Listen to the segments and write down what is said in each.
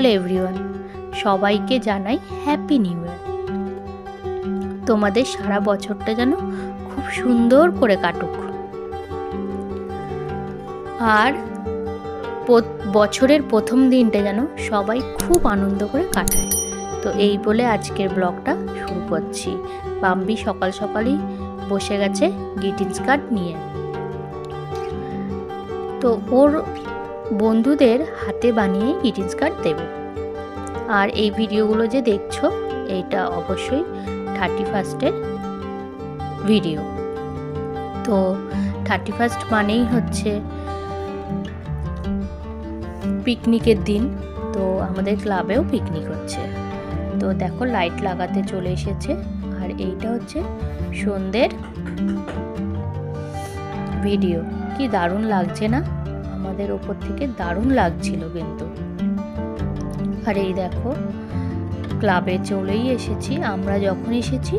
Hello everyone, সবাইকে জানাই happy new year. তোমাদের সারা বছরটা যেন খুব সুন্দর করে কাটুক, আর বছরের প্রথম দিনটা যেন সবাই খুব আনন্দ করে কাটায়। তো এই বলে আজকের ব্লগটা শুরু করছি। বাম্বি সকাল সকালই বসে গেছে গ্রিটিংস কার্ড নিয়ে। তো ওর বন্ধুদের হাতে বানিয়ে গ্রিটিংস কার্ড দেবে। আর এই ভিডিওগুলো যে দেখছো, এইটা অবশ্যই 31st ভিডিও। তো 31 মানেই হচ্ছে পিকনিকের দিন। তো আমাদের ক্লাবেও পিকনিক হচ্ছে। তো দেখো লাইট লাগাতে চলে এসেছে। আর এইটা হচ্ছে সন্ধ্যের ভিডিও। কি দারুণ লাগছে না? আমাদের ওপর থেকে দারুণ লাগছিল কিন্তু। আর এই দেখো ক্লাবে চলেই এসেছি। আমরা যখন এসেছি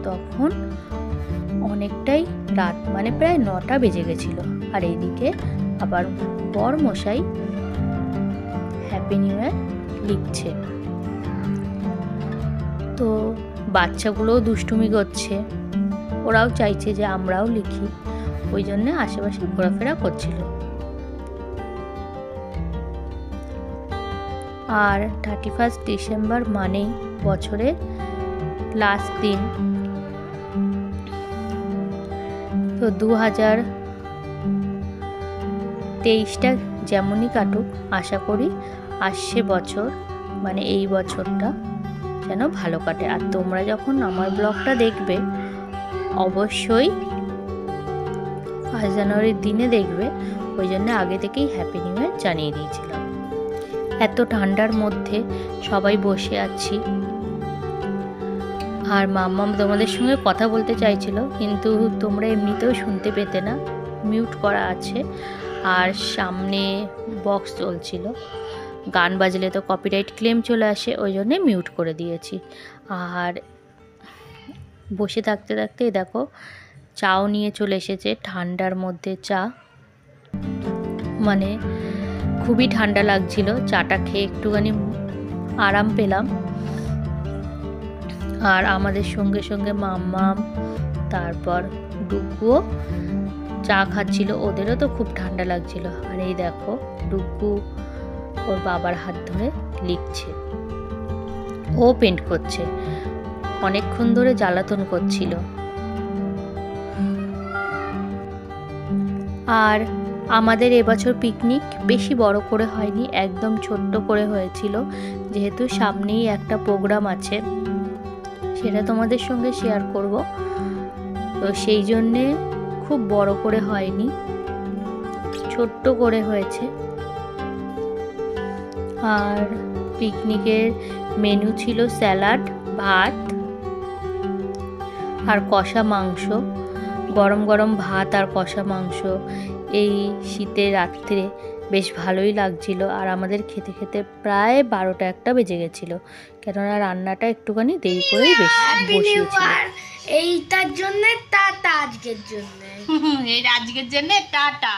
তখন অনেকটাই রাত, মানে প্রায় 9টা বেজে গেছিল। আর এইদিকে আবার বর মশাই হ্যাপি নিউ ইয়ার লিখছে। তো বাচ্চাগুলোও দুষ্টুমি করছে, ওরাও চাইছে যে আমরাও লিখি, ওই জন্য আশেপাশে ঘোরাফেরা করছিল। আর 31 ডিসেম্বর মানেই বছরের লাস্ট দিন। তো 2023টা যেমনই কাটুক, আশা করি আসছে বছর, মানে এই বছরটা যেন ভালো কাটে। আর তোমরা যখন আমার ব্লগটা দেখবে অবশ্যই 1 জানুয়ারির দিনে দেখবে, ওই জন্য আগে থেকেই হ্যাপি নিউ ইয়ার জানিয়ে দিয়েছিলাম। এত ঠান্ডার মধ্যে সবাই বসে আছি। আর মাম্মাম তোমাদের সঙ্গে কথা বলতে চাইছিল, কিন্তু তোমরা এমনিতেও শুনতে পেতে না, মিউট করা আছে। আর সামনে বক্স চলছিল, গান বাজলে তো কপিরাইট ক্লেম চলে আসে, ওই জন্যে মিউট করে দিয়েছি। আর বসে থাকতে থাকতে দেখো চাও নিয়ে চলে এসেছে। ঠান্ডার মধ্যে চা, মানে খুবই ঠান্ডা লাগছিল। চাটা খেয়ে একটুখানি আরাম পেলাম। আর আমাদের সঙ্গে সঙ্গে মাম্মাম, তারপর ডুগুও চা খাচ্ছিল, ওদেরও তো খুব ঠান্ডা লাগছিল। আর এই দেখো ডুগু ওর বাবার হাত ধরে লিখছে, ও পেন্ট করছে, অনেকক্ষণ ধরে জ্বালাতন করছিল। আর আমাদের এবছর পিকনিক বেশি বড় করে হয়নি, একদম ছোট্ট করে হয়েছিল, যেহেতু সামনেই একটা প্রোগ্রাম আছে, সেটা তোমাদের সঙ্গে শেয়ার করব। তো সেই জন্যে খুব বড় করে হয়নি, ছোট্ট করে হয়েছে। আর পিকনিকের মেনু ছিল স্যালাড, ভাত আর কষা মাংস। গরম গরম ভাত আর কষা মাংস এই শীতের রাত্রে বেশ ভালোই লাগছিল। আর আমাদের খেতে খেতে প্রায় 12টা 1টা বেজে গেছিলো, কেননা রান্নাটা একটুখানি দেরি করেই বসিয়েছিল। এইটার জন্য টাটা, আজকের জন্য আজকের জন্য টাটা।